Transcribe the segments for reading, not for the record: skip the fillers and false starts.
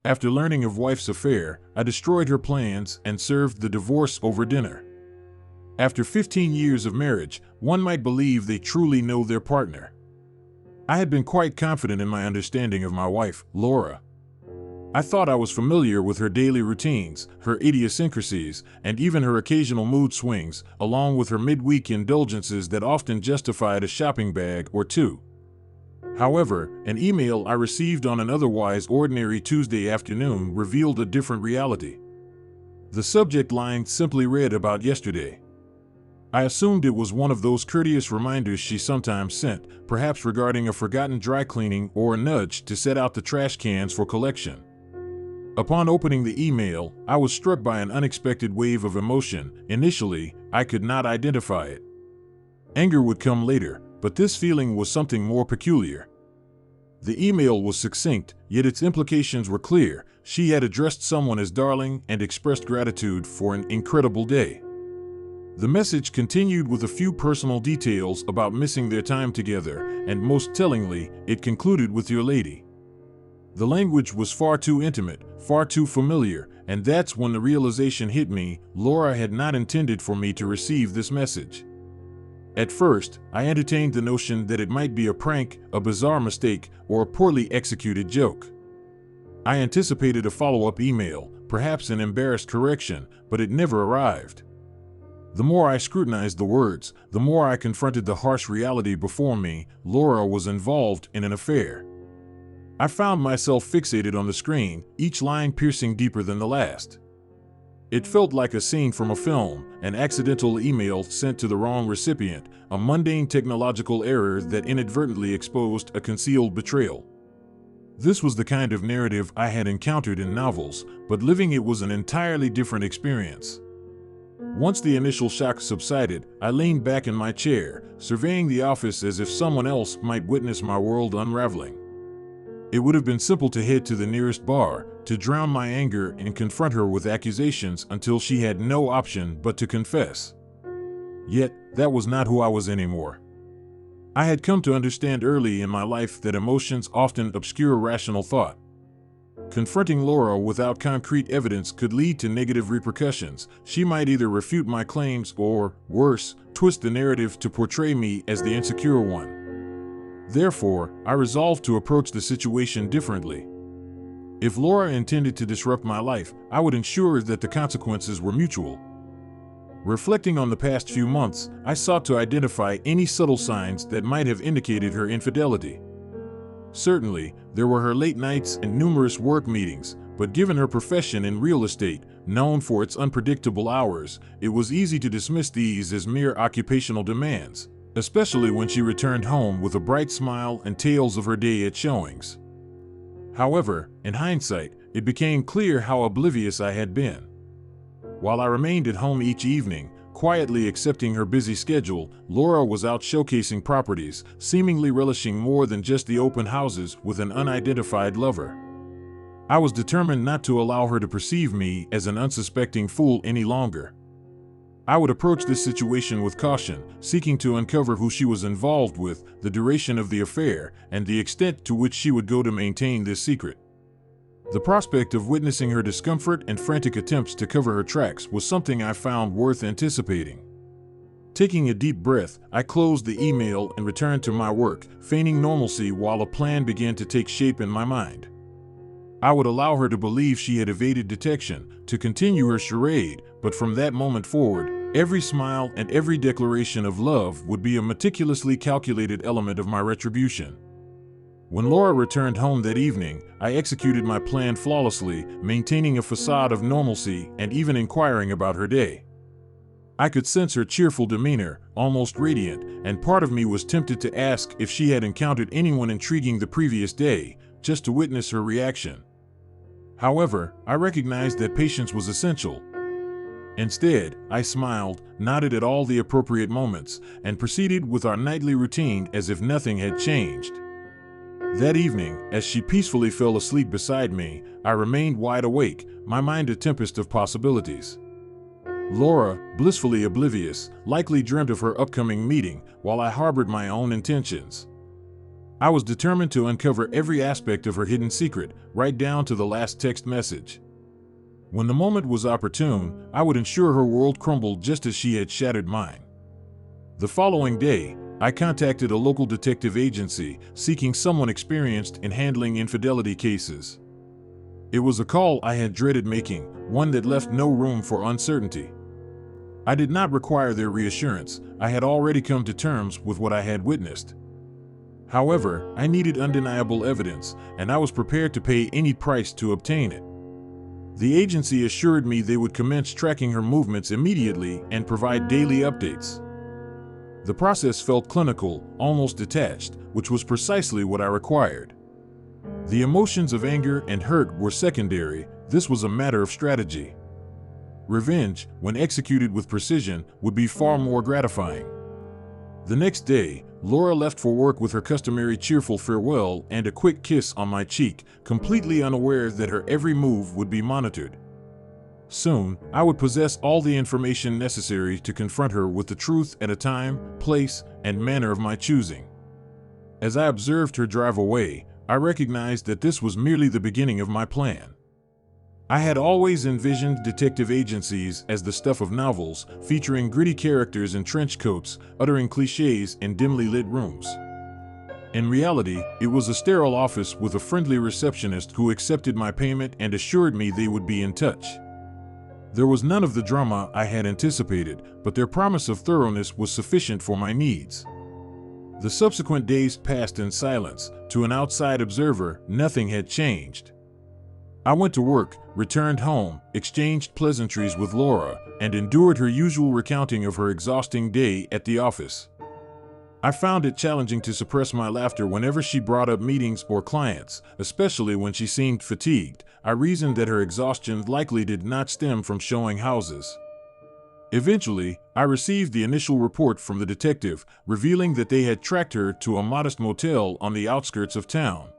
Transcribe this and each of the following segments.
After learning of wife's affair, I destroyed her plans and served the divorce over dinner. After 15 years of marriage, one might believe they truly know their partner. I had been quite confident in my understanding of my wife, Laura. I thought I was familiar with her daily routines, her idiosyncrasies, and even her occasional mood swings, along with her midweek indulgences that often justified a shopping bag or two. However, an email I received on an otherwise ordinary Tuesday afternoon revealed a different reality. The subject line simply read about yesterday. I assumed it was one of those courteous reminders she sometimes sent, perhaps regarding a forgotten dry cleaning or a nudge to set out the trash cans for collection. Upon opening the email, I was struck by an unexpected wave of emotion. Initially, I could not identify it. Anger would come later, but this feeling was something more peculiar. The email was succinct, yet its implications were clear. She had addressed someone as darling and expressed gratitude for an incredible day. The message continued with a few personal details about missing their time together, and most tellingly, it concluded with "Your lady." The language was far too intimate, far too familiar, and that's when the realization hit me: Laura had not intended for me to receive this message. At first, I entertained the notion that it might be a prank, a bizarre mistake, or a poorly executed joke. I anticipated a follow-up email, perhaps an embarrassed correction, but it never arrived. The more I scrutinized the words, the more I confronted the harsh reality before me: Laura was involved in an affair. I found myself fixated on the screen, each line piercing deeper than the last. It felt like a scene from a film, an accidental email sent to the wrong recipient, a mundane technological error that inadvertently exposed a concealed betrayal. This was the kind of narrative I had encountered in novels, but living it was an entirely different experience. Once the initial shock subsided, I leaned back in my chair, surveying the office as if someone else might witness my world unraveling. It would have been simple to head to the nearest bar, to drown my anger and confront her with accusations until she had no option but to confess. Yet, that was not who I was anymore. I had come to understand early in my life that emotions often obscure rational thought. Confronting Laura without concrete evidence could lead to negative repercussions. She might either refute my claims or, worse, twist the narrative to portray me as the insecure one. Therefore, I resolved to approach the situation differently. If Laura intended to disrupt my life, I would ensure that the consequences were mutual. Reflecting on the past few months, I sought to identify any subtle signs that might have indicated her infidelity. Certainly, there were her late nights and numerous work meetings, but given her profession in real estate, known for its unpredictable hours, it was easy to dismiss these as mere occupational demands, especially when she returned home with a bright smile and tales of her day at showings. However, in hindsight, it became clear how oblivious I had been. While I remained at home each evening, quietly accepting her busy schedule, Laura was out showcasing properties, seemingly relishing more than just the open houses with an unidentified lover. I was determined not to allow her to perceive me as an unsuspecting fool any longer. I would approach this situation with caution, seeking to uncover who she was involved with, the duration of the affair, and the extent to which she would go to maintain this secret. The prospect of witnessing her discomfort and frantic attempts to cover her tracks was something I found worth anticipating. Taking a deep breath, I closed the email and returned to my work, feigning normalcy while a plan began to take shape in my mind. I would allow her to believe she had evaded detection, to continue her charade, but from that moment forward, every smile and every declaration of love would be a meticulously calculated element of my retribution. When Laura returned home that evening, I executed my plan flawlessly, maintaining a facade of normalcy and even inquiring about her day. I could sense her cheerful demeanor, almost radiant, and part of me was tempted to ask if she had encountered anyone intriguing the previous day, just to witness her reaction. However, I recognized that patience was essential. Instead, I smiled, nodded at all the appropriate moments, and proceeded with our nightly routine as if nothing had changed. That evening, as she peacefully fell asleep beside me, I remained wide awake, my mind a tempest of possibilities. Laura, blissfully oblivious, likely dreamt of her upcoming meeting, while I harbored my own intentions. I was determined to uncover every aspect of her hidden secret, right down to the last text message. When the moment was opportune, I would ensure her world crumbled just as she had shattered mine. The following day, I contacted a local detective agency seeking someone experienced in handling infidelity cases. It was a call I had dreaded making, one that left no room for uncertainty. I did not require their reassurance. I had already come to terms with what I had witnessed. However, I needed undeniable evidence, and I was prepared to pay any price to obtain it. The agency assured me they would commence tracking her movements immediately and provide daily updates. The process felt clinical, almost detached, which was precisely what I required. The emotions of anger and hurt were secondary. This was a matter of strategy. Revenge, when executed with precision, would be far more gratifying. The next day, Laura left for work with her customary cheerful farewell and a quick kiss on my cheek, completely unaware that her every move would be monitored. Soon, I would possess all the information necessary to confront her with the truth at a time, place, and manner of my choosing. As I observed her drive away, I recognized that this was merely the beginning of my plan. I had always envisioned detective agencies as the stuff of novels, featuring gritty characters in trench coats, uttering cliches in dimly lit rooms. In reality, it was a sterile office with a friendly receptionist who accepted my payment and assured me they would be in touch. There was none of the drama I had anticipated, but their promise of thoroughness was sufficient for my needs. The subsequent days passed in silence. To an outside observer, nothing had changed. I went to work, returned home, exchanged pleasantries with Laura, and endured her usual recounting of her exhausting day at the office. I found it challenging to suppress my laughter whenever she brought up meetings or clients, especially when she seemed fatigued. I reasoned that her exhaustion likely did not stem from showing houses. Eventually, I received the initial report from the detective, revealing that they had tracked her to a modest motel on the outskirts of town.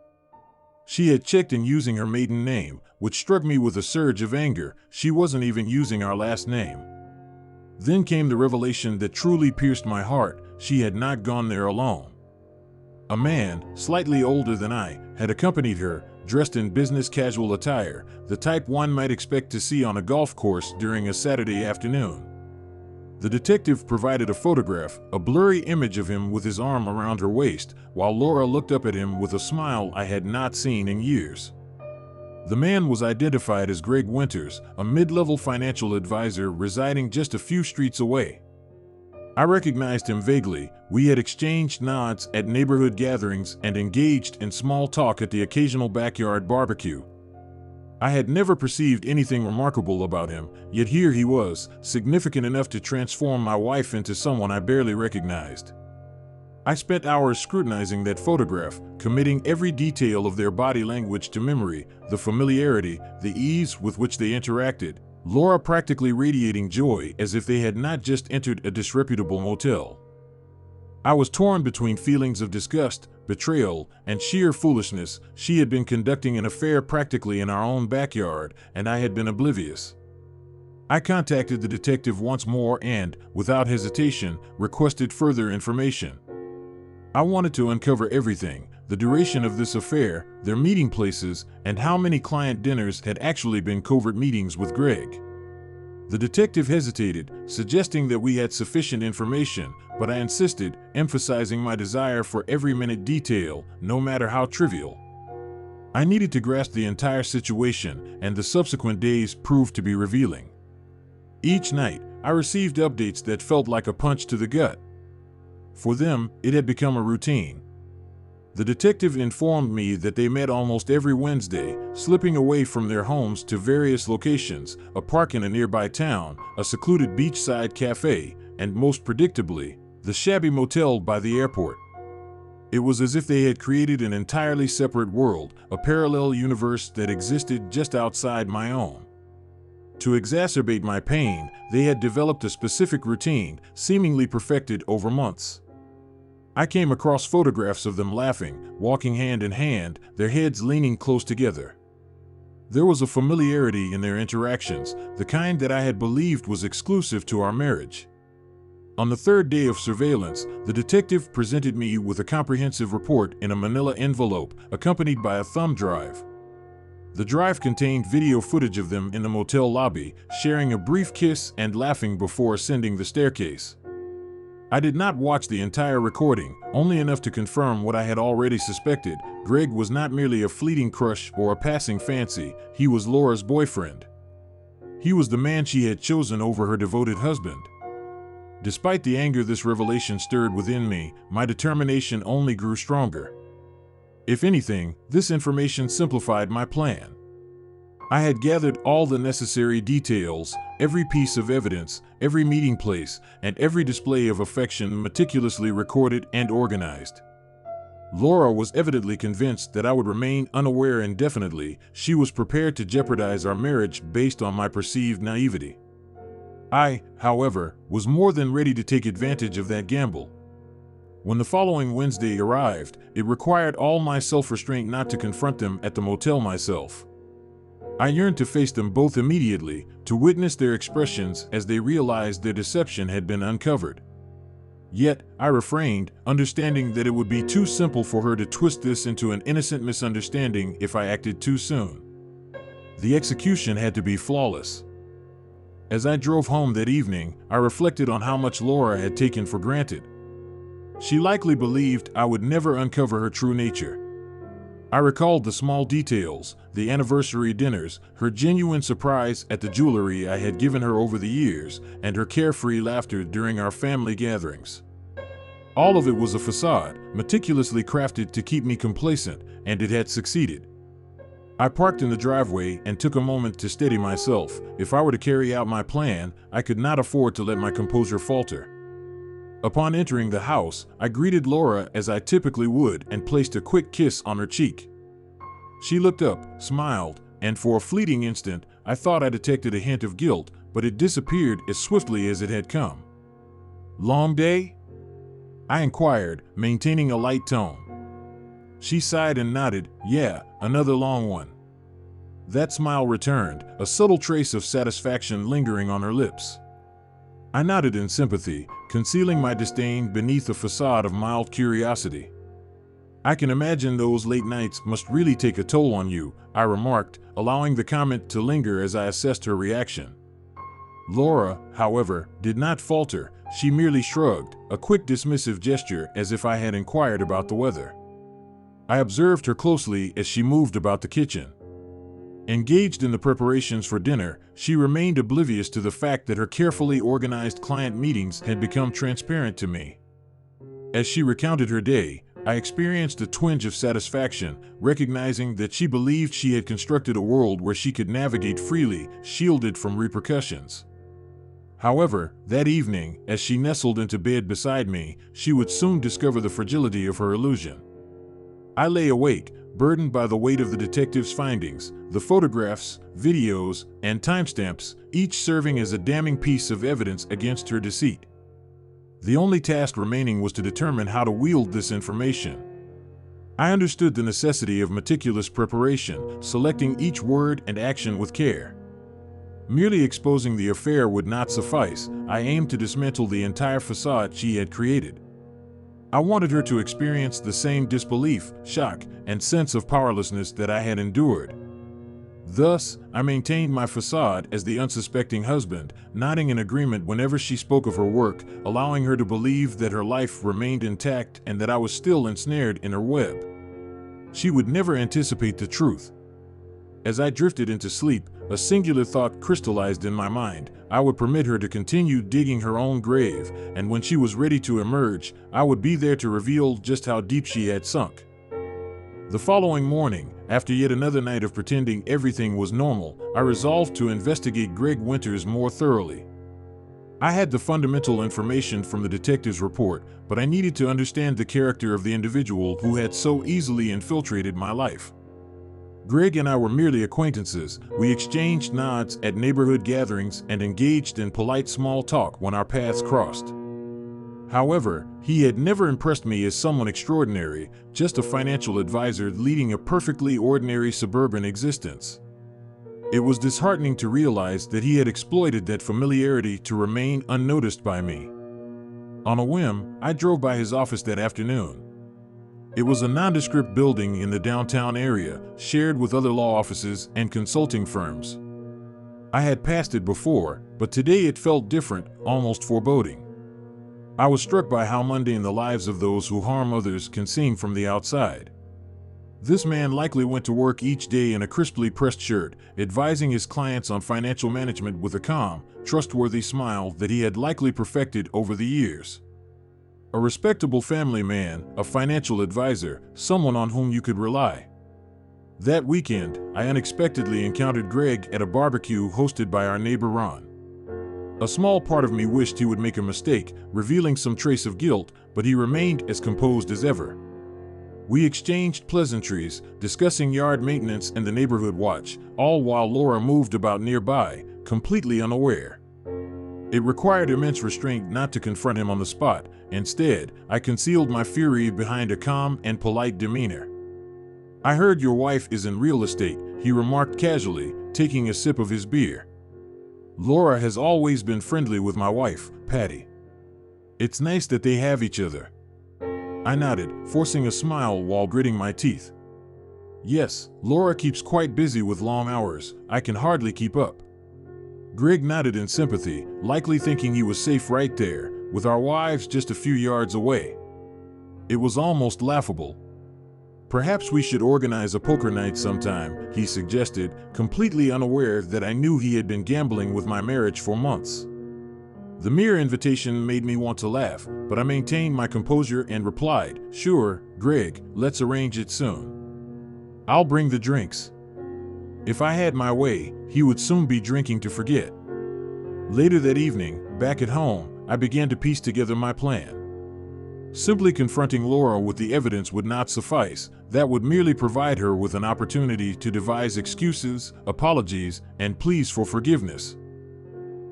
She had checked in using her maiden name, which struck me with a surge of anger. She wasn't even using our last name. Then came the revelation that truly pierced my heart. She had not gone there alone. A man, slightly older than I, had accompanied her, dressed in business casual attire, the type one might expect to see on a golf course during a Saturday afternoon. The detective provided a photograph, a blurry image of him with his arm around her waist, while Laura looked up at him with a smile I had not seen in years. The man was identified as Greg Winters, a mid-level financial advisor residing just a few streets away. I recognized him vaguely. We had exchanged nods at neighborhood gatherings and engaged in small talk at the occasional backyard barbecue. I had never perceived anything remarkable about him, yet here he was, significant enough to transform my wife into someone I barely recognized. I spent hours scrutinizing that photograph, committing every detail of their body language to memory, the familiarity, the ease with which they interacted, Laura practically radiating joy as if they had not just entered a disreputable motel. I was torn between feelings of disgust, betrayal, and sheer foolishness. She had been conducting an affair practically in our own backyard, and I had been oblivious. I contacted the detective once more and, without hesitation, requested further information. I wanted to uncover everything: the duration of this affair, their meeting places, and how many client dinners had actually been covert meetings with Greg. The detective hesitated, suggesting that we had sufficient information, but I insisted, emphasizing my desire for every minute detail, no matter how trivial. I needed to grasp the entire situation, and the subsequent days proved to be revealing. Each night, I received updates that felt like a punch to the gut. For them, it had become a routine. The detective informed me that they met almost every Wednesday, slipping away from their homes to various locations, a park in a nearby town, a secluded beachside cafe, and most predictably, the shabby motel by the airport. It was as if they had created an entirely separate world, a parallel universe that existed just outside my own. To exacerbate my pain, they had developed a specific routine, seemingly perfected over months. I came across photographs of them laughing, walking hand in hand, their heads leaning close together. There was a familiarity in their interactions, the kind that I had believed was exclusive to our marriage. On the third day of surveillance, the detective presented me with a comprehensive report in a manila envelope, accompanied by a thumb drive. The drive contained video footage of them in the motel lobby, sharing a brief kiss and laughing before ascending the staircase. I did not watch the entire recording, only enough to confirm what I had already suspected. Greg was not merely a fleeting crush or a passing fancy, he was Laura's boyfriend. He was the man she had chosen over her devoted husband. Despite the anger this revelation stirred within me, my determination only grew stronger. If anything, this information simplified my plan. I had gathered all the necessary details, every piece of evidence, every meeting place, and every display of affection meticulously recorded and organized. Laura was evidently convinced that I would remain unaware indefinitely. She was prepared to jeopardize our marriage based on my perceived naivety. I, however, was more than ready to take advantage of that gamble. When the following Wednesday arrived, it required all my self-restraint not to confront them at the motel myself. I yearned to face them both immediately, to witness their expressions as they realized their deception had been uncovered. Yet, I refrained, understanding that it would be too simple for her to twist this into an innocent misunderstanding if I acted too soon. The execution had to be flawless. As I drove home that evening, I reflected on how much Laura had taken for granted. She likely believed I would never uncover her true nature. I recalled the small details, the anniversary dinners, her genuine surprise at the jewelry I had given her over the years, and her carefree laughter during our family gatherings. All of it was a facade, meticulously crafted to keep me complacent, and it had succeeded. I parked in the driveway and took a moment to steady myself. If I were to carry out my plan, I could not afford to let my composure falter. Upon entering the house, I greeted Laura as I typically would and placed a quick kiss on her cheek. She looked up, smiled, and for a fleeting instant, I thought I detected a hint of guilt, but it disappeared as swiftly as it had come. "Long day?" I inquired, maintaining a light tone. She sighed and nodded. "Yeah, another long one." That smile returned, a subtle trace of satisfaction lingering on her lips. I nodded in sympathy, concealing my disdain beneath a facade of mild curiosity. "I can imagine those late nights must really take a toll on you," I remarked, allowing the comment to linger as I assessed her reaction. Laura, however, did not falter. She merely shrugged, a quick dismissive gesture as if I had inquired about the weather. I observed her closely as she moved about the kitchen. Engaged in the preparations for dinner, she remained oblivious to the fact that her carefully organized client meetings had become transparent to me. As she recounted her day, I experienced a twinge of satisfaction, recognizing that she believed she had constructed a world where she could navigate freely, shielded from repercussions. However, that evening, as she nestled into bed beside me, she would soon discover the fragility of her illusion. I lay awake, burdened by the weight of the detective's findings, the photographs, videos, and timestamps, each serving as a damning piece of evidence against her deceit. The only task remaining was to determine how to wield this information. I understood the necessity of meticulous preparation, selecting each word and action with care. Merely exposing the affair would not suffice. I aimed to dismantle the entire facade she had created. I wanted her to experience the same disbelief, shock, and sense of powerlessness that I had endured. Thus, I maintained my facade as the unsuspecting husband, nodding in agreement whenever she spoke of her work, allowing her to believe that her life remained intact and that I was still ensnared in her web. She would never anticipate the truth. As I drifted into sleep, a singular thought crystallized in my mind. I would permit her to continue digging her own grave, and when she was ready to emerge, I would be there to reveal just how deep she had sunk. The following morning, after yet another night of pretending everything was normal, I resolved to investigate Greg Winters more thoroughly. I had the fundamental information from the detective's report, but I needed to understand the character of the individual who had so easily infiltrated my life. Greg and I were merely acquaintances. We exchanged nods at neighborhood gatherings and engaged in polite small talk when our paths crossed. However, he had never impressed me as someone extraordinary, just a financial advisor leading a perfectly ordinary suburban existence. It was disheartening to realize that he had exploited that familiarity to remain unnoticed by me. On a whim, I drove by his office that afternoon. It was a nondescript building in the downtown area, shared with other law offices and consulting firms. I had passed it before, but today it felt different, almost foreboding. I was struck by how mundane the lives of those who harm others can seem from the outside. This man likely went to work each day in a crisply pressed shirt, advising his clients on financial management with a calm, trustworthy smile that he had likely perfected over the years. A respectable family man, a financial advisor, someone on whom you could rely. That weekend, I unexpectedly encountered Greg at a barbecue hosted by our neighbor Ron. A small part of me wished he would make a mistake, revealing some trace of guilt, but he remained as composed as ever. We exchanged pleasantries, discussing yard maintenance and the neighborhood watch, all while Laura moved about nearby, completely unaware. It required immense restraint not to confront him on the spot. Instead, I concealed my fury behind a calm and polite demeanor. "I heard your wife is in real estate," he remarked casually, taking a sip of his beer. "Laura has always been friendly with my wife, Patty. It's nice that they have each other." I nodded, forcing a smile while gritting my teeth. "Yes, Laura keeps quite busy with long hours. I can hardly keep up." Greg nodded in sympathy, likely thinking he was safe right there, with our wives just a few yards away. It was almost laughable. "Perhaps we should organize a poker night sometime," he suggested, completely unaware that I knew he had been gambling with my marriage for months. The mere invitation made me want to laugh, but I maintained my composure and replied, "Sure, Greg, let's arrange it soon. I'll bring the drinks." If I had my way, he would soon be drinking to forget. Later that evening, back at home, I began to piece together my plan. Simply confronting Laura with the evidence would not suffice. That would merely provide her with an opportunity to devise excuses, apologies, and pleas for forgiveness.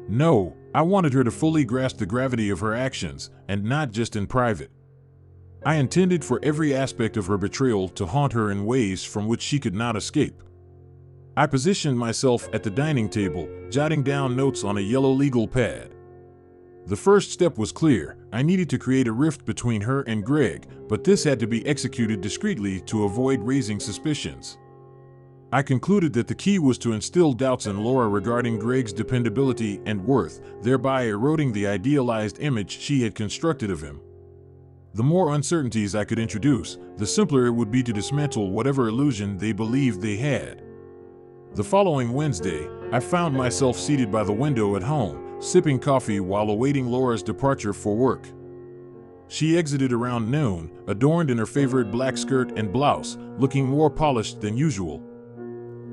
No, I wanted her to fully grasp the gravity of her actions, and not just in private. I intended for every aspect of her betrayal to haunt her in ways from which she could not escape. I positioned myself at the dining table, jotting down notes on a yellow legal pad. The first step was clear. I needed to create a rift between her and Greg, but this had to be executed discreetly to avoid raising suspicions. I concluded that the key was to instill doubts in Laura regarding Greg's dependability and worth, thereby eroding the idealized image she had constructed of him. The more uncertainties I could introduce, the simpler it would be to dismantle whatever illusion they believed they had. The following Wednesday, I found myself seated by the window at home, sipping coffee while awaiting Laura's departure for work. She exited around noon, adorned in her favorite black skirt and blouse, looking more polished than usual.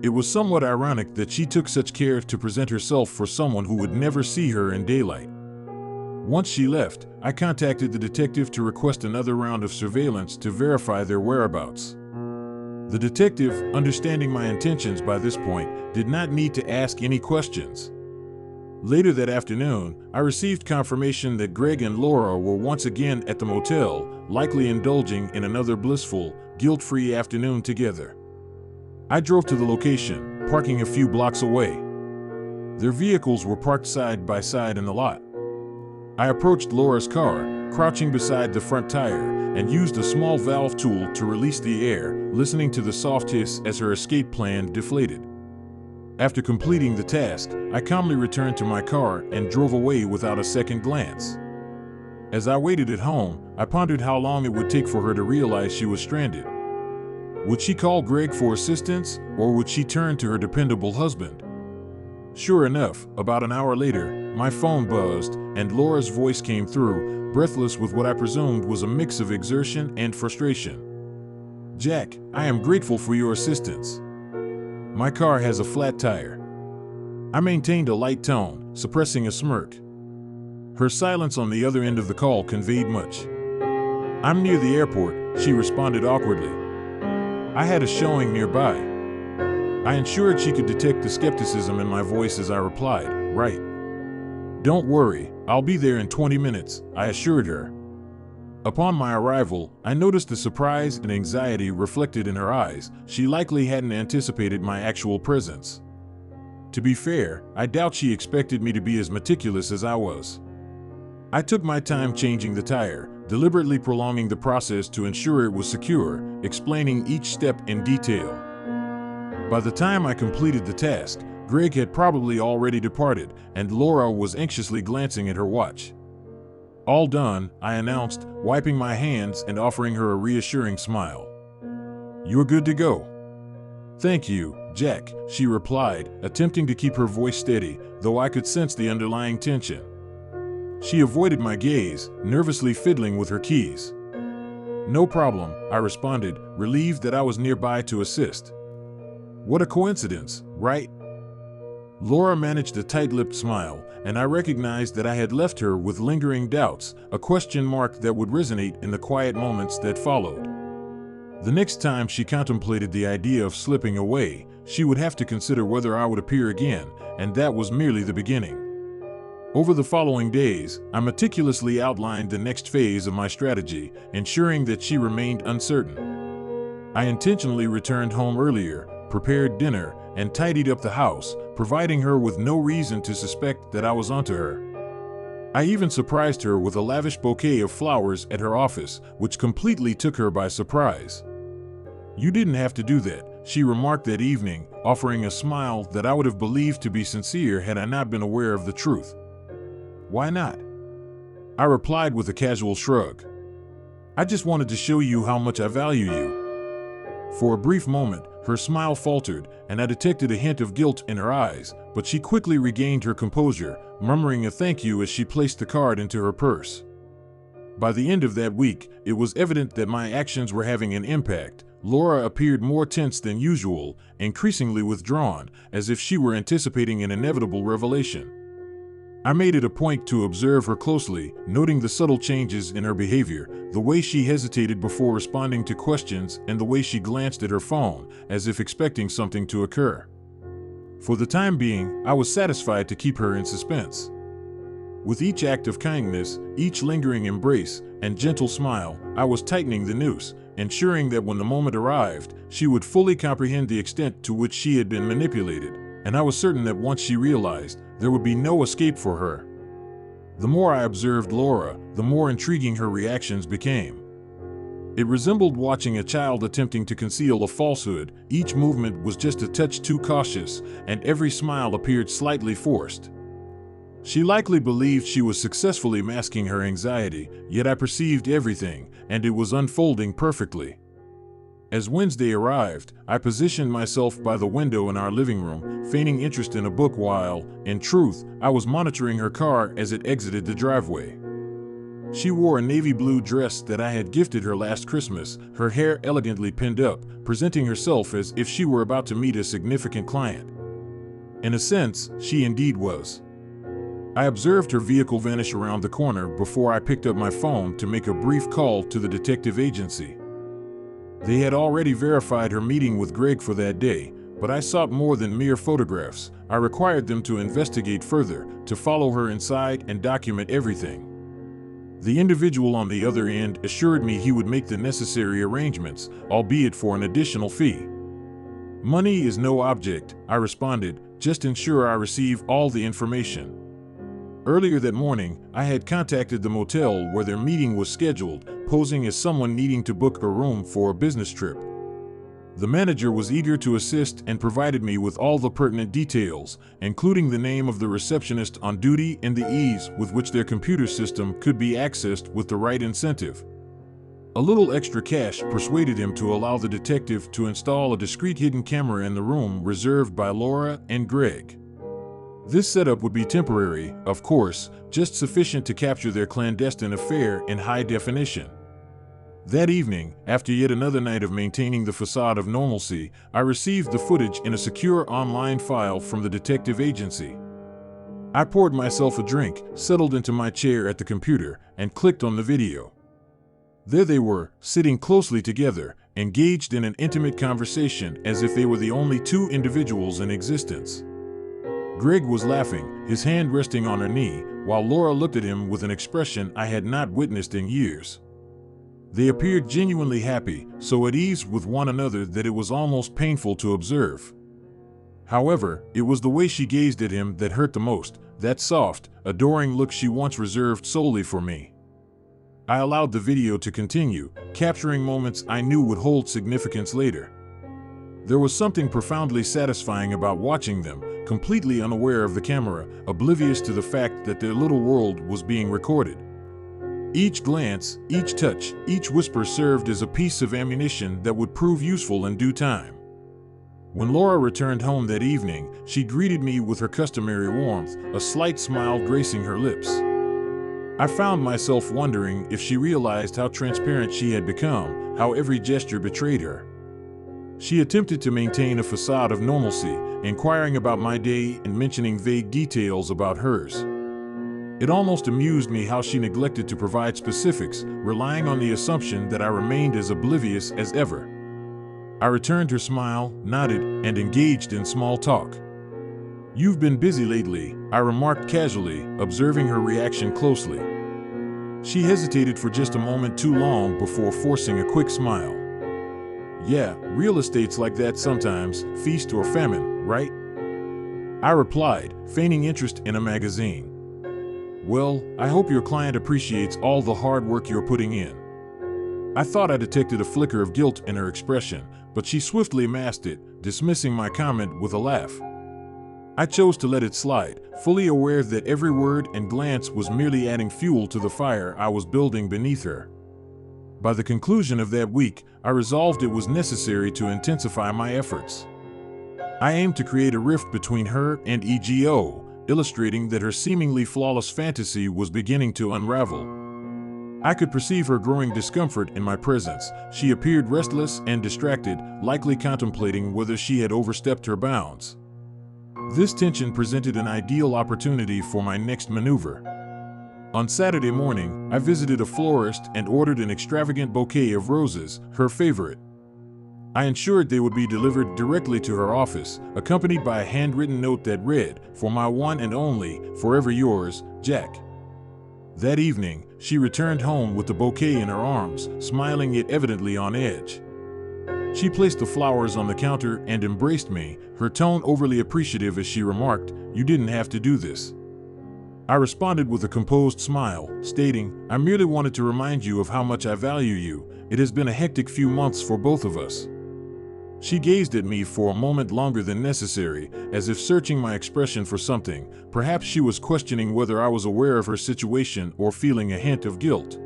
It was somewhat ironic that she took such care to present herself for someone who would never see her in daylight. Once she left, I contacted the detective to request another round of surveillance to verify their whereabouts. The detective, understanding my intentions by this point, did not need to ask any questions. Later that afternoon, I received confirmation that Greg and Laura were once again at the motel, likely indulging in another blissful, guilt-free afternoon together. I drove to the location, parking a few blocks away. Their vehicles were parked side by side in the lot. I approached Laura's car, crouching beside the front tire, and used a small valve tool to release the air, listening to the soft hiss as her escape plan deflated. After completing the task, I calmly returned to my car and drove away without a second glance. As I waited at home, I pondered how long it would take for her to realize she was stranded. Would she call Greg for assistance, or would she turn to her dependable husband? Sure enough, about an hour later, my phone buzzed, and Laura's voice came through, breathless with what I presumed was a mix of exertion and frustration. "Jack, I am grateful for your assistance. My car has a flat tire." I maintained a light tone, suppressing a smirk. Her silence on the other end of the call conveyed much. "I'm near the airport," she responded awkwardly. I had a showing nearby. I ensured she could detect the skepticism in my voice as I replied, "Right. Don't worry, I'll be there in 20 minutes, I assured her. Upon my arrival, I noticed the surprise and anxiety reflected in her eyes. She likely hadn't anticipated my actual presence. To be fair, I doubt she expected me to be as meticulous as I was. I took my time changing the tire, deliberately prolonging the process to ensure it was secure, explaining each step in detail. By the time I completed the task, Greg had probably already departed, and Laura was anxiously glancing at her watch. "All done," I announced, wiping my hands and offering her a reassuring smile. "You're good to go." "Thank you, Jack," she replied, attempting to keep her voice steady, though I could sense the underlying tension. She avoided my gaze, nervously fiddling with her keys. "No problem," I responded, relieved that I was nearby to assist. "What a coincidence, right?" Laura managed a tight-lipped smile, and I recognized that I had left her with lingering doubts, a question mark that would resonate in the quiet moments that followed. The next time she contemplated the idea of slipping away, she would have to consider whether I would appear again, and that was merely the beginning. Over the following days, I meticulously outlined the next phase of my strategy, ensuring that she remained uncertain. I intentionally returned home earlier, prepared dinner, and tidied up the house, providing her with no reason to suspect that I was onto her. I even surprised her with a lavish bouquet of flowers at her office, which completely took her by surprise. "You didn't have to do that," she remarked that evening, offering a smile that I would have believed to be sincere had I not been aware of the truth. "Why not?" I replied with a casual shrug. "I just wanted to show you how much I value you." For a brief moment, her smile faltered, and I detected a hint of guilt in her eyes, but she quickly regained her composure, murmuring a thank you as she placed the card into her purse. By the end of that week, it was evident that my actions were having an impact. Laura appeared more tense than usual, increasingly withdrawn, as if she were anticipating an inevitable revelation. I made it a point to observe her closely, noting the subtle changes in her behavior, the way she hesitated before responding to questions and the way she glanced at her phone, as if expecting something to occur. For the time being, I was satisfied to keep her in suspense. With each act of kindness, each lingering embrace, and gentle smile, I was tightening the noose, ensuring that when the moment arrived, she would fully comprehend the extent to which she had been manipulated, and I was certain that once she realized, there would be no escape for her. The more I observed Laura, the more intriguing her reactions became. It resembled watching a child attempting to conceal a falsehood. Each movement was just a touch too cautious, and every smile appeared slightly forced. She likely believed she was successfully masking her anxiety, yet I perceived everything, and it was unfolding perfectly. As Wednesday arrived, I positioned myself by the window in our living room, feigning interest in a book while, in truth, I was monitoring her car as it exited the driveway. She wore a navy blue dress that I had gifted her last Christmas, her hair elegantly pinned up, presenting herself as if she were about to meet a significant client. In a sense, she indeed was. I observed her vehicle vanish around the corner before I picked up my phone to make a brief call to the detective agency. They had already verified her meeting with Greg for that day, but I sought more than mere photographs. I required them to investigate further, to follow her inside and document everything. The individual on the other end assured me he would make the necessary arrangements, albeit for an additional fee. "Money is no object," I responded, "just ensure I receive all the information." Earlier that morning, I had contacted the motel where their meeting was scheduled, posing as someone needing to book a room for a business trip. The manager was eager to assist and provided me with all the pertinent details, including the name of the receptionist on duty and the ease with which their computer system could be accessed with the right incentive. A little extra cash persuaded him to allow the detective to install a discreet hidden camera in the room reserved by Laura and Greg. This setup would be temporary, of course, just sufficient to capture their clandestine affair in high definition. That evening, after yet another night of maintaining the facade of normalcy, I received the footage in a secure online file from the detective agency. I poured myself a drink, settled into my chair at the computer, and clicked on the video. There they were, sitting closely together, engaged in an intimate conversation as if they were the only two individuals in existence. Greg was laughing, his hand resting on her knee, while Laura looked at him with an expression I had not witnessed in years. They appeared genuinely happy, so at ease with one another that it was almost painful to observe. However, it was the way she gazed at him that hurt the most, that soft, adoring look she once reserved solely for me. I allowed the video to continue, capturing moments I knew would hold significance later. There was something profoundly satisfying about watching them, completely unaware of the camera, oblivious to the fact that their little world was being recorded. Each glance, each touch, each whisper served as a piece of ammunition that would prove useful in due time. When Laura returned home that evening, she greeted me with her customary warmth, a slight smile gracing her lips. I found myself wondering if she realized how transparent she had become, how every gesture betrayed her. She attempted to maintain a facade of normalcy, inquiring about my day and mentioning vague details about hers. It almost amused me how she neglected to provide specifics, relying on the assumption that I remained as oblivious as ever. I returned her smile, nodded, and engaged in small talk. "You've been busy lately," I remarked casually, observing her reaction closely. She hesitated for just a moment too long before forcing a quick smile. "Yeah, real estate's like that sometimes, feast or famine, right?" I replied, feigning interest in a magazine. "Well, I hope your client appreciates all the hard work you're putting in." I thought I detected a flicker of guilt in her expression, but she swiftly masked it, dismissing my comment with a laugh. I chose to let it slide, fully aware that every word and glance was merely adding fuel to the fire I was building beneath her. By the conclusion of that week, I resolved it was necessary to intensify my efforts. I aimed to create a rift between her and EGO, illustrating that her seemingly flawless fantasy was beginning to unravel. I could perceive her growing discomfort in my presence. She appeared restless and distracted, likely contemplating whether she had overstepped her bounds. This tension presented an ideal opportunity for my next maneuver. On Saturday morning, I visited a florist and ordered an extravagant bouquet of roses, her favorite. I ensured they would be delivered directly to her office, accompanied by a handwritten note that read, "For my one and only, forever yours, Jack." That evening, she returned home with the bouquet in her arms, smiling yet evidently on edge. She placed the flowers on the counter and embraced me, her tone overly appreciative as she remarked, "You didn't have to do this." I responded with a composed smile, stating, "I merely wanted to remind you of how much I value you. It has been a hectic few months for both of us." She gazed at me for a moment longer than necessary, as if searching my expression for something. Perhaps she was questioning whether I was aware of her situation or feeling a hint of guilt.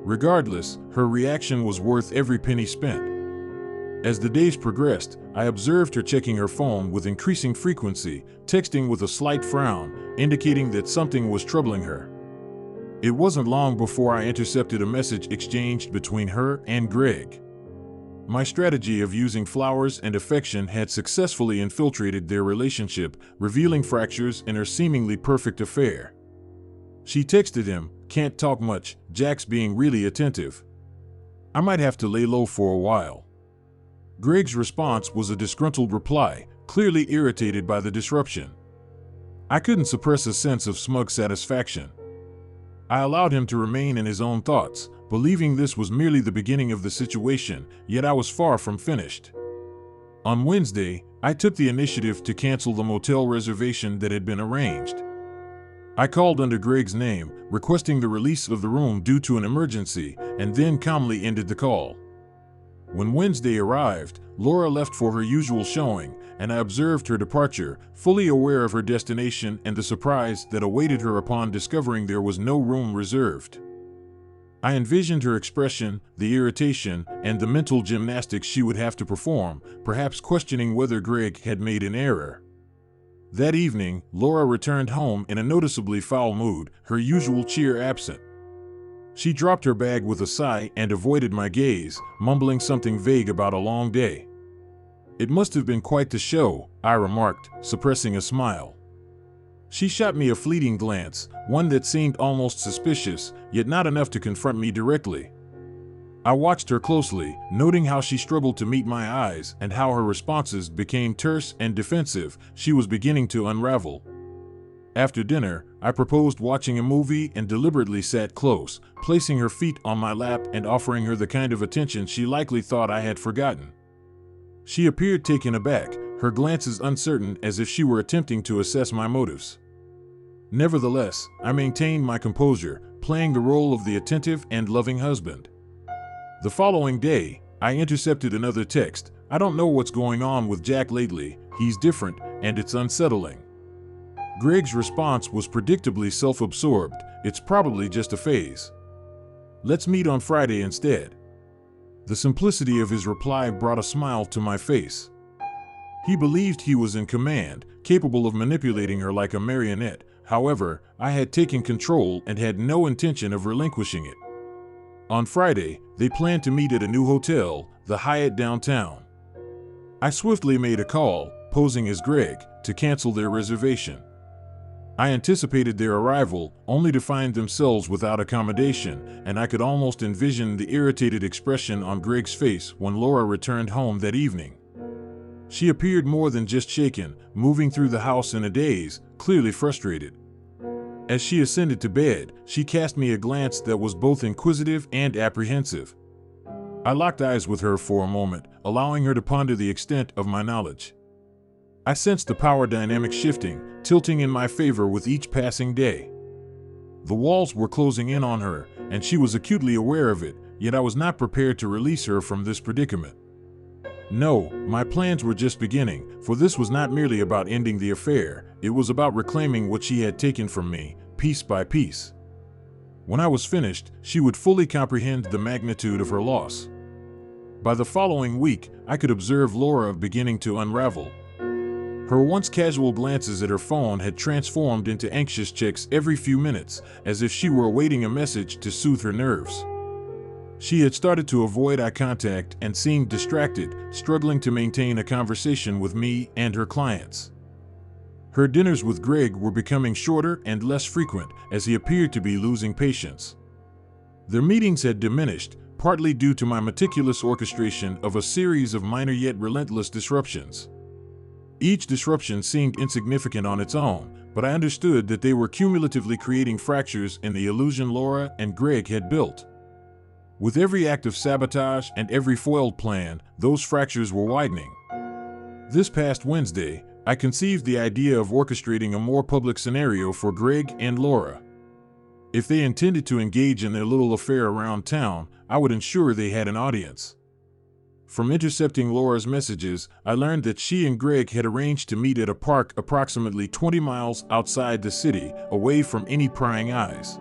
Regardless, her reaction was worth every penny spent. As the days progressed, I observed her checking her phone with increasing frequency, texting with a slight frown, indicating that something was troubling her. It wasn't long before I intercepted a message exchanged between her and Greg. My strategy of using flowers and affection had successfully infiltrated their relationship, revealing fractures in her seemingly perfect affair. She texted him, "Can't talk much, Jack's being really attentive. I might have to lay low for a while." Greg's response was a disgruntled reply, clearly irritated by the disruption. I couldn't suppress a sense of smug satisfaction. I allowed him to remain in his own thoughts, believing this was merely the beginning of the situation, yet I was far from finished. On Wednesday, I took the initiative to cancel the motel reservation that had been arranged. I called under Greg's name, requesting the release of the room due to an emergency, and then calmly ended the call. When Wednesday arrived, Laura left for her usual showing, and I observed her departure, fully aware of her destination and the surprise that awaited her upon discovering there was no room reserved. I envisioned her expression, the irritation, and the mental gymnastics she would have to perform, perhaps questioning whether Greg had made an error. That evening, Laura returned home in a noticeably foul mood, her usual cheer absent. She dropped her bag with a sigh and avoided my gaze, mumbling something vague about a long day. "It must have been quite the show," I remarked, suppressing a smile. She shot me a fleeting glance, one that seemed almost suspicious, yet not enough to confront me directly. I watched her closely, noting how she struggled to meet my eyes and how her responses became terse and defensive. She was beginning to unravel. After dinner, I proposed watching a movie and deliberately sat close, placing her feet on my lap and offering her the kind of attention she likely thought I had forgotten. She appeared taken aback, her glances uncertain as if she were attempting to assess my motives. Nevertheless, I maintained my composure, playing the role of the attentive and loving husband. The following day, I intercepted another text. "I don't know what's going on with Jack lately. He's different, and it's unsettling." Greg's response was predictably self-absorbed. "It's probably just a phase. Let's meet on Friday instead." The simplicity of his reply brought a smile to my face. He believed he was in command, capable of manipulating her like a marionette. However, I had taken control and had no intention of relinquishing it. On Friday, they planned to meet at a new hotel, the Hyatt downtown. I swiftly made a call, posing as Greg, to cancel their reservation. I anticipated their arrival, only to find themselves without accommodation, and I could almost envision the irritated expression on Greg's face when Laura returned home that evening. She appeared more than just shaken, moving through the house in a daze, clearly frustrated. As she ascended to bed, she cast me a glance that was both inquisitive and apprehensive. I locked eyes with her for a moment, allowing her to ponder the extent of my knowledge. I sensed the power dynamic shifting, tilting in my favor with each passing day. The walls were closing in on her, and she was acutely aware of it, yet I was not prepared to release her from this predicament. No, my plans were just beginning, for this was not merely about ending the affair, it was about reclaiming what she had taken from me, piece by piece. When I was finished, she would fully comprehend the magnitude of her loss. By the following week, I could observe Laura beginning to unravel. Her once casual glances at her phone had transformed into anxious checks every few minutes, as if she were awaiting a message to soothe her nerves. She had started to avoid eye contact and seemed distracted, struggling to maintain a conversation with me and her clients. Her dinners with Greg were becoming shorter and less frequent, as he appeared to be losing patience. Their meetings had diminished, partly due to my meticulous orchestration of a series of minor yet relentless disruptions. Each disruption seemed insignificant on its own, but I understood that they were cumulatively creating fractures in the illusion Laura and Greg had built. With every act of sabotage and every foiled plan, those fractures were widening. This past Wednesday, I conceived the idea of orchestrating a more public scenario for Greg and Laura. If they intended to engage in their little affair around town, I would ensure they had an audience. From intercepting Laura's messages, I learned that she and Greg had arranged to meet at a park approximately 20 miles outside the city, away from any prying eyes.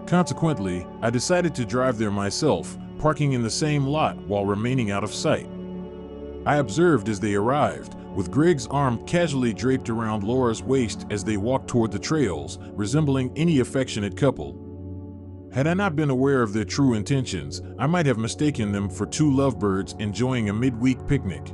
Consequently, I decided to drive there myself, parking in the same lot while remaining out of sight. I observed as they arrived, with Greg's arm casually draped around Laura's waist as they walked toward the trails, resembling any affectionate couple. Had I not been aware of their true intentions, I might have mistaken them for two lovebirds enjoying a midweek picnic.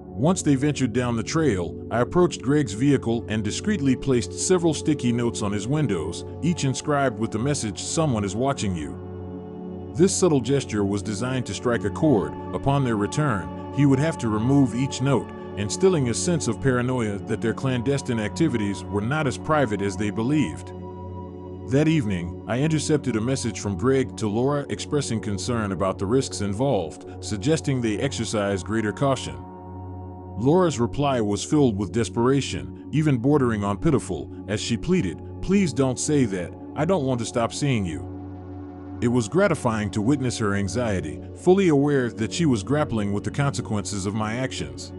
Once they ventured down the trail, I approached Greg's vehicle and discreetly placed several sticky notes on his windows, each inscribed with the message, "Someone is watching you." This subtle gesture was designed to strike a chord. Upon their return, he would have to remove each note, instilling a sense of paranoia that their clandestine activities were not as private as they believed. That evening, I intercepted a message from Greg to Laura expressing concern about the risks involved, suggesting they exercise greater caution. Laura's reply was filled with desperation, even bordering on pitiful, as she pleaded, "Please don't say that, I don't want to stop seeing you." It was gratifying to witness her anxiety, fully aware that she was grappling with the consequences of my actions.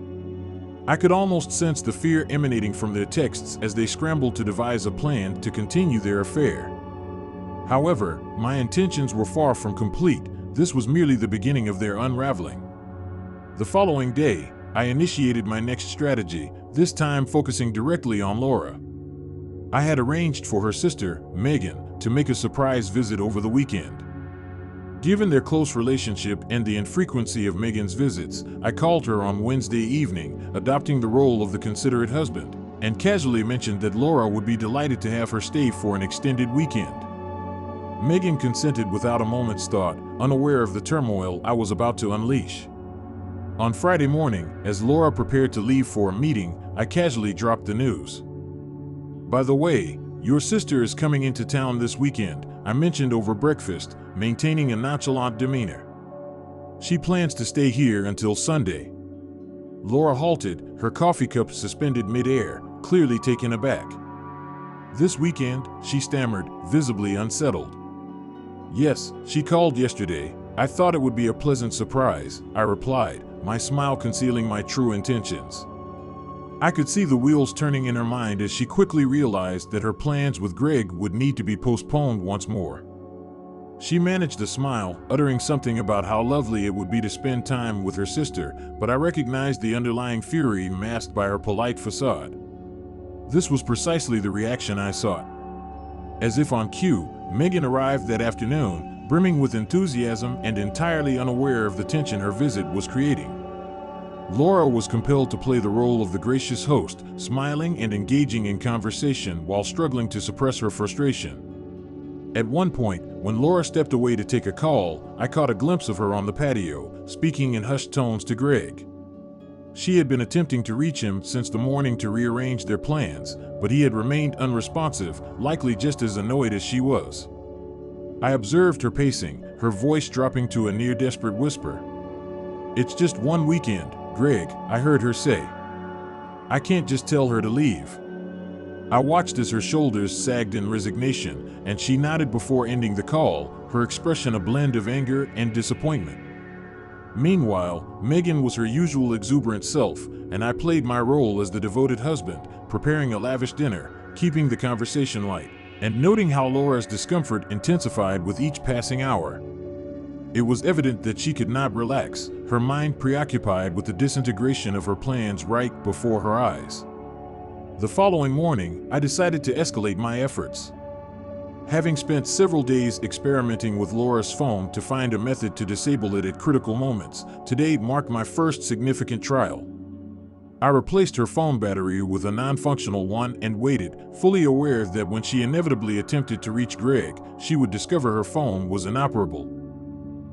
I could almost sense the fear emanating from their texts as they scrambled to devise a plan to continue their affair. However, my intentions were far from complete. This was merely the beginning of their unraveling. The following day, I initiated my next strategy, this time focusing directly on Laura. I had arranged for her sister, Megan, to make a surprise visit over the weekend. Given their close relationship and the infrequency of Megan's visits, I called her on Wednesday evening, adopting the role of the considerate husband, and casually mentioned that Laura would be delighted to have her stay for an extended weekend. Megan consented without a moment's thought, unaware of the turmoil I was about to unleash. On Friday morning, as Laura prepared to leave for a meeting, I casually dropped the news. "By the way, your sister is coming into town this weekend," I mentioned over breakfast, maintaining a nonchalant demeanor. "She plans to stay here until Sunday." Laura halted, her coffee cup suspended mid-air, clearly taken aback. "This weekend?" she stammered, visibly unsettled. "Yes, she called yesterday. I thought it would be a pleasant surprise," I replied, my smile concealing my true intentions. I could see the wheels turning in her mind as she quickly realized that her plans with Greg would need to be postponed once more. She managed a smile, uttering something about how lovely it would be to spend time with her sister, but I recognized the underlying fury masked by her polite facade. This was precisely the reaction I sought. As if on cue, Megan arrived that afternoon, brimming with enthusiasm and entirely unaware of the tension her visit was creating. Laura was compelled to play the role of the gracious host, smiling and engaging in conversation while struggling to suppress her frustration. At one point, when Laura stepped away to take a call, I caught a glimpse of her on the patio, speaking in hushed tones to Greg. She had been attempting to reach him since the morning to rearrange their plans, but he had remained unresponsive, likely just as annoyed as she was. I observed her pacing, her voice dropping to a near-desperate whisper. "It's just one weekend, Greg," I heard her say. "I can't just tell her to leave." I watched as her shoulders sagged in resignation, and she nodded before ending the call, her expression a blend of anger and disappointment. Meanwhile, Megan was her usual exuberant self, and I played my role as the devoted husband, preparing a lavish dinner, keeping the conversation light, and noting how Laura's discomfort intensified with each passing hour. It was evident that she could not relax, her mind preoccupied with the disintegration of her plans right before her eyes. The following morning, I decided to escalate my efforts. Having spent several days experimenting with Laura's phone to find a method to disable it at critical moments, today marked my first significant trial. I replaced her phone battery with a non-functional one and waited, fully aware that when she inevitably attempted to reach Greg, she would discover her phone was inoperable.